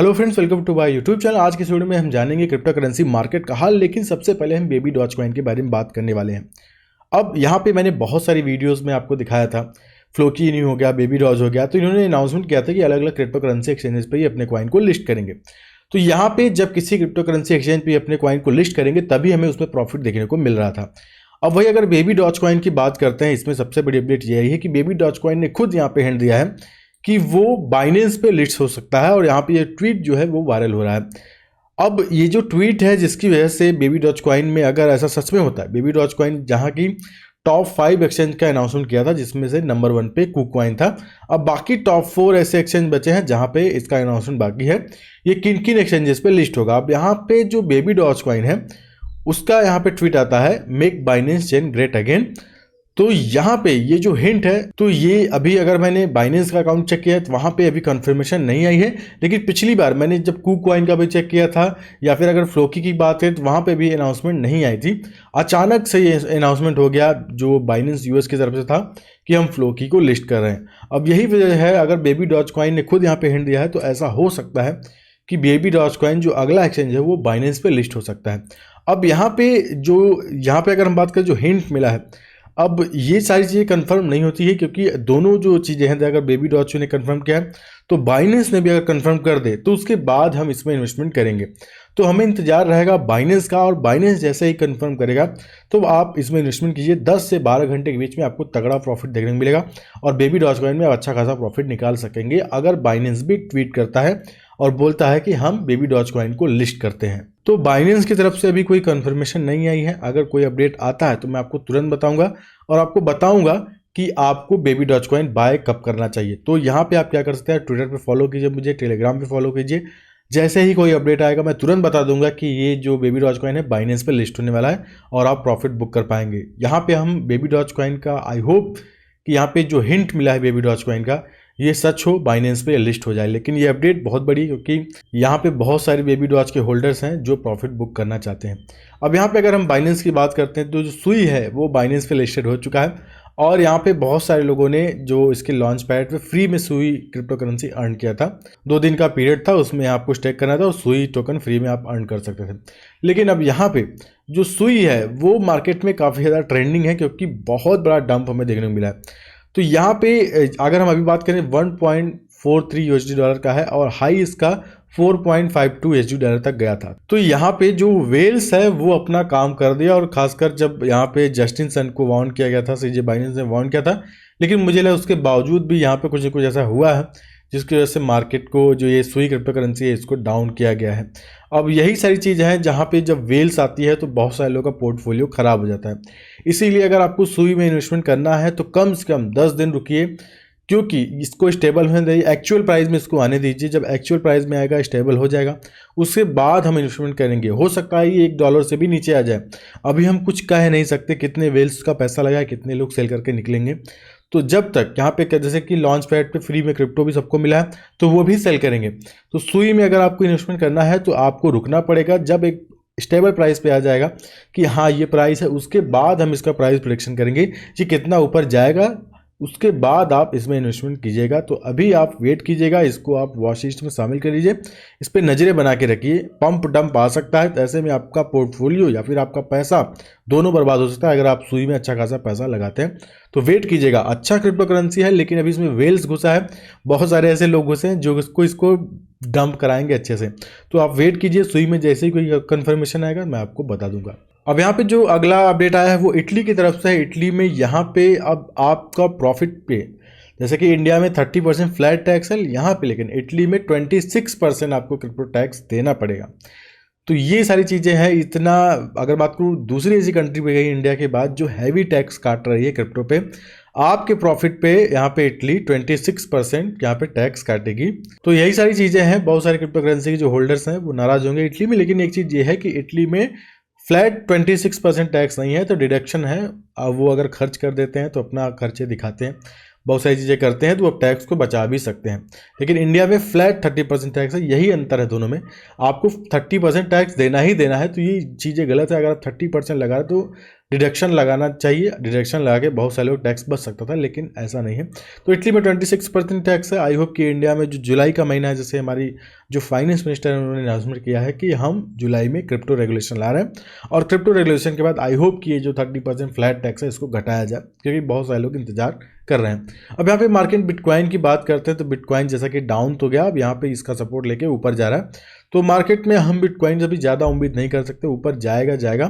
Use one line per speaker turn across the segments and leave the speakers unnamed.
Hello friends, welcome to my YouTube channel. आज के video में हम जानेंगे क्रिप्टो करेंसी मार्केट का हाल, लेकिन सबसे पहले हम बेबी डॉज कॉइन के बारे में बात करने वाले हैं। अब यहाँ पे मैंने बहुत सारी वीडियोस में आपको दिखाया था, फ्लोकी न्यू हो गया, बेबी डॉज हो गया, तो इन्होंने अनाउंसमेंट किया था कि अलग अलग क्रिप्टो करेंसी एक्सचेंजेस पे ही अपने कॉइन को लिस्ट करेंगे। तो यहाँ पे जब किसी क्रिप्टो करेंसी एक्सचेंज पे अपने कॉइन को लिस्ट करेंगे तभी हमें उसमें प्रॉफिट देखने को मिल रहा था। अब वही अगर बेबी डॉज कॉइन की बात करते हैं, इसमें सबसे बड़ी अपडेट यही है कि बेबी डॉज कॉइन ने खुद यहाँ पे हिंट दिया है कि वो बाइनेंस पे लिस्ट हो सकता है, और यहाँ पे ये ट्वीट जो है वो वायरल हो रहा है। अब ये जो ट्वीट है जिसकी वजह से बेबी डॉज कॉइन में अगर ऐसा सच में होता है, बेबी डॉज कॉइन जहाँ की टॉप 5 एक्सचेंज का अनाउंसमेंट किया था जिसमें से नंबर 1 पे कुकॉइन था। अब बाकी टॉप 4 ऐसे एक्सचेंज बचे हैं जहाँ पे इसका अनाउंसमेंट बाकी है, ये किन किन एक्सचेंजेस पे लिस्ट होगा। अब यहाँ पे जो बेबी डॉज कॉइन है उसका यहाँ पे ट्वीट आता है, make Binance chain great again. तो यहाँ पे ये जो हिंट है, तो ये अभी अगर मैंने बाइनेंस का अकाउंट चेक किया है तो वहाँ पे अभी कंफर्मेशन नहीं आई है, लेकिन पिछली बार मैंने जब कुकॉइन का भी चेक किया था या फिर अगर फ्लोकी की बात है तो वहाँ पे भी अनाउंसमेंट नहीं आई थी। अचानक से ये अनाउंसमेंट हो गया जो बाइनेंस यूएस की तरफ से था कि हम फ्लोकी को लिस्ट कर रहे हैं। अब यही वजह है, अगर बेबी डॉज कॉइन ने खुद यहाँ पे हिंट दिया है तो ऐसा हो सकता है कि बेबी डॉज कॉइन जो अगला एक्सचेंज है वो बाइनेंस पे लिस्ट हो सकता है। अब यहाँ पे अगर हम बात करें जो हिंट मिला है, अब ये सारी चीज़ें कंफर्म नहीं होती है, क्योंकि दोनों जो चीज़ें हैं, अगर बेबी डॉज ने कंफर्म किया है तो बाइनेंस ने भी अगर कंफर्म कर दे तो उसके बाद हम इसमें इन्वेस्टमेंट करेंगे। तो हमें इंतजार रहेगा बाइनेंस का, और बाइनेंस जैसे ही कंफर्म करेगा तो आप इसमें इन्वेस्टमेंट कीजिए। 10 से 12 घंटे के बीच में आपको तगड़ा प्रॉफिट देखने को मिलेगा, और बेबी डॉज कॉइन में आप अच्छा खासा प्रॉफिट निकाल सकेंगे अगर बाइनेंस भी ट्वीट करता है और बोलता है कि हम बेबी डॉज कॉइन को लिस्ट करते हैं। तो बाइनेंस की तरफ से अभी कोई कंफर्मेशन नहीं आई है। अगर कोई अपडेट आता है तो मैं आपको तुरंत बताऊंगा और आपको बताऊंगा कि आपको बेबी डॉज कॉइन बाय कब करना चाहिए। तो यहाँ पे आप क्या कर सकते हैं, ट्विटर पे फॉलो कीजिए मुझे, टेलीग्राम पे फॉलो कीजिए। जैसे ही कोई अपडेट आएगा मैं तुरंत बता दूंगा कि ये जो बेबी डॉज कॉइन है बाइनेंस पे लिस्ट होने वाला है और आप प्रॉफिट बुक कर पाएंगे। यहाँ पे हम बेबी डॉज कॉइन का आई होप कि यहाँ पे जो हिंट मिला है बेबी डॉज कॉइन का ये सच हो, बाइनेंस पे लिस्ट हो जाए। लेकिन ये अपडेट बहुत बड़ी, क्योंकि यहाँ पे बहुत सारे बेबी डॉज के होल्डर्स हैं जो प्रॉफिट बुक करना चाहते हैं। अब यहाँ पे अगर हम बाइनेंस की बात करते हैं तो जो सुई है वो बाइनेंस पे लिस्टेड हो चुका है, और यहाँ पे बहुत सारे लोगों ने जो इसके लॉन्च पैड पे फ्री में सुई क्रिप्टो करेंसी अर्न किया था। 2 दिन का पीरियड था, उसमें आपको स्टेक करना था और सुई टोकन फ्री में आप अर्न कर सकते थे। लेकिन अब यहाँ पे जो सुई है वो मार्केट में काफ़ी ज़्यादा ट्रेंडिंग है, क्योंकि बहुत बड़ा डंप हमें देखने को मिला है। तो यहाँ पे अगर हम अभी बात करें 1.43 यूएसडी डॉलर का है, और हाई इसका 4.52 यूएसडी डॉलर तक गया था। तो यहाँ पे जो वेल्स है वो अपना काम कर दिया, और खासकर जब यहाँ पे जस्टिन सन को वार्न किया गया था, सीजे बाइनेंस ने वार्न किया था, लेकिन मुझे लगा उसके बावजूद भी यहाँ पे कुछ न कुछ ऐसा हुआ है जिसकी वजह से मार्केट को जो ये सुई क्रिप्टो करेंसी है इसको डाउन किया गया है। अब यही सारी चीज़ें हैं जहाँ पे जब वेल्स आती है तो बहुत सारे लोगों का पोर्टफोलियो खराब हो जाता है। इसीलिए अगर आपको सुई में इन्वेस्टमेंट करना है तो कम से कम 10 दिन रुकिए, क्योंकि इसको स्टेबल होने दीजिए, एक्चुअल प्राइस में इसको आने दीजिए। जब एक्चुअल प्राइस में आएगा, स्टेबल हो जाएगा, उसके बाद हम इन्वेस्टमेंट करेंगे। हो सकता है ये $1 से भी नीचे आ जाए। अभी हम कुछ कह नहीं सकते कितने वेल्स का पैसा लगा है, कितने लोग सेल करके निकलेंगे। तो जब तक यहाँ पे जैसे कि लॉन्च पैड पे फ्री में क्रिप्टो भी सबको मिला है तो वो भी सेल करेंगे। तो सुई में अगर आपको इन्वेस्टमेंट करना है तो आपको रुकना पड़ेगा, जब एक स्टेबल प्राइस पे आ जाएगा कि हाँ ये प्राइस है, उसके बाद हम इसका प्राइस प्रेडिक्शन करेंगे कि कितना ऊपर जाएगा, उसके बाद आप इसमें इन्वेस्टमेंट कीजिएगा। तो अभी आप वेट कीजिएगा, इसको आप वॉच लिस्ट में शामिल कर लीजिए, इस पर नज़रें बना के रखिए। पंप डंप आ सकता है, तो ऐसे में आपका पोर्टफोलियो या फिर आपका पैसा दोनों बर्बाद हो सकता है अगर आप सुई में अच्छा खासा पैसा लगाते हैं। तो वेट कीजिएगा। अच्छा क्रिप्टो करेंसी है, लेकिन अभी इसमें वेल्स घुसा है, बहुत सारे ऐसे लोग घुसे हैं जो इसको डंप कराएंगे अच्छे से। तो आप वेट कीजिए, सुई में जैसे ही कोई कंफर्मेशन आएगा मैं आपको बता दूंगा। अब यहाँ पे जो अगला अपडेट आया है वो इटली की तरफ से है। इटली में यहाँ पे अब आपका प्रॉफिट पे, जैसे कि इंडिया में 30% फ्लैट टैक्स है, यहाँ पे लेकिन इटली में 26% आपको क्रिप्टो टैक्स देना पड़ेगा। तो ये सारी चीज़ें हैं। इतना अगर बात करूँ दूसरी ऐसी कंट्री पे गई इंडिया के बाद जो हैवी टैक्स काट रही है क्रिप्टो पे, आपके प्रॉफिट पे यहाँ पे इटली 26% यहाँ पे टैक्स काटेगी। तो यही सारी चीज़ें हैं। बहुत सारे क्रिप्टो करेंसी के जो होल्डर्स हैं वो नाराज होंगे इटली में, लेकिन एक चीज़ ये है कि इटली में फ्लैट 26% टैक्स नहीं है, तो डिडक्शन है। अब वो अगर खर्च कर देते हैं तो अपना खर्चे दिखाते हैं। बहुत सारी चीज़ें करते हैं तो वो टैक्स को बचा भी सकते हैं। लेकिन इंडिया में फ्लैट 30% टैक्स है, यही अंतर है दोनों में। आपको 30% टैक्स देना ही देना है, तो ये चीज़ें गलत है। अगर आप 30% लगा रहे तो डिडक्शन लगाना चाहिए, डिडक्शन लगा के बहुत सारे लोग टैक्स बच सकता था, लेकिन ऐसा नहीं है। तो इटली में 26% टैक्स है। आई होप कि इंडिया में जो जुलाई का महीना है, जैसे हमारी जो फाइनेंस मिनिस्टर है उन्होंने अनाउंसमेंट किया है कि हम जुलाई में क्रिप्टो रेगुलेशन ला रहे हैं, और क्रिप्टो रेगुलेशन के बाद आई होप कि ये जो 30% फ्लैट टैक्स है इसको घटाया जाए, क्योंकि बहुत सारे लोग इंतजार कर रहे हैं। अब यहाँ पे मार्केट बिटकॉइन की बात करते हैं तो बिटकॉइन जैसा कि डाउन तो गया, अब यहाँ पे इसका सपोर्ट लेके ऊपर जा रहा है। तो मार्केट में हम बिटकॉइन से भी ज़्यादा उम्मीद नहीं कर सकते, ऊपर जाएगा जाएगा।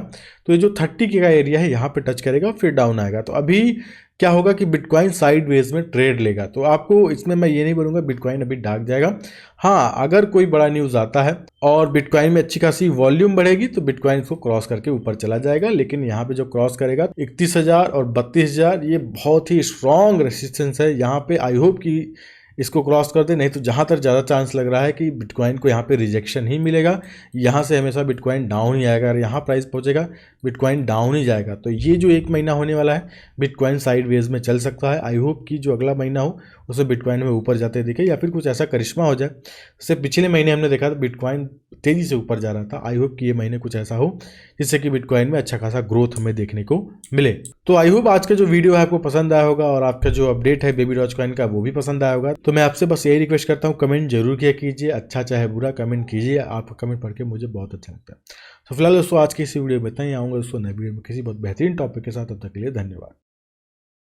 तो ये जो 30 का एरिया है यहाँ पे टच करेगा, फिर डाउन आएगा। तो अभी क्या होगा कि बिटकॉइन साइडवेज में ट्रेड लेगा। तो आपको इसमें मैं ये नहीं बोलूँगा बिटकॉइन अभी डाग जाएगा। हाँ, अगर कोई बड़ा न्यूज़ आता है और बिटकॉइन में अच्छी खासी वॉल्यूम बढ़ेगी तो बिटकॉइन इसको क्रॉस करके ऊपर चला जाएगा। लेकिन यहाँ पे जो क्रॉस करेगा 31,000 और 32,000, ये बहुत ही स्ट्रॉन्ग रेसिस्टेंस है। यहाँ पे आई होप कि इसको क्रॉस कर दे, नहीं तो जहाँ तक ज़्यादा चांस लग रहा है कि बिटकॉइन को यहाँ पे रिजेक्शन ही मिलेगा। यहाँ से हमेशा बिटकॉइन डाउन ही आएगा, अगर यहाँ प्राइस पहुँचेगा बिटकॉइन डाउन ही जाएगा। तो ये जो एक महीना होने वाला है बिटकॉइन साइडवेज में चल सकता है। आई होप कि जो अगला महीना हो उसे बिटकॉइन में ऊपर जाते दिखे, या फिर कुछ ऐसा करिश्मा हो जाए। जैसे पिछले महीने हमने देखा था बिटकॉइन तेज़ी से ऊपर जा रहा था। आई होप कि ये महीने कुछ ऐसा हो जिससे कि बिटकॉइन में अच्छा खासा ग्रोथ हमें देखने को मिले। तो आई होप आज का जो वीडियो है आपको पसंद आया होगा, और आपका जो अपडेट है बेबी डॉज कॉइन का वो भी पसंद आया होगा। तो मैं आपसे बस यही रिक्वेस्ट करता हूँ, कमेंट जरूर किया कीजिए, अच्छा चाहे बुरा कमेंट कीजिए। आपका कमेंट पढ़ के मुझे बहुत अच्छा लगता है। तो फिलहाल दोस्तों आज की इसी वीडियो में इतना ही। आऊँगा दोस्तों नए वीडियो में किसी बहुत बेहतरीन टॉपिक के साथ। तब तक के लिए धन्यवाद।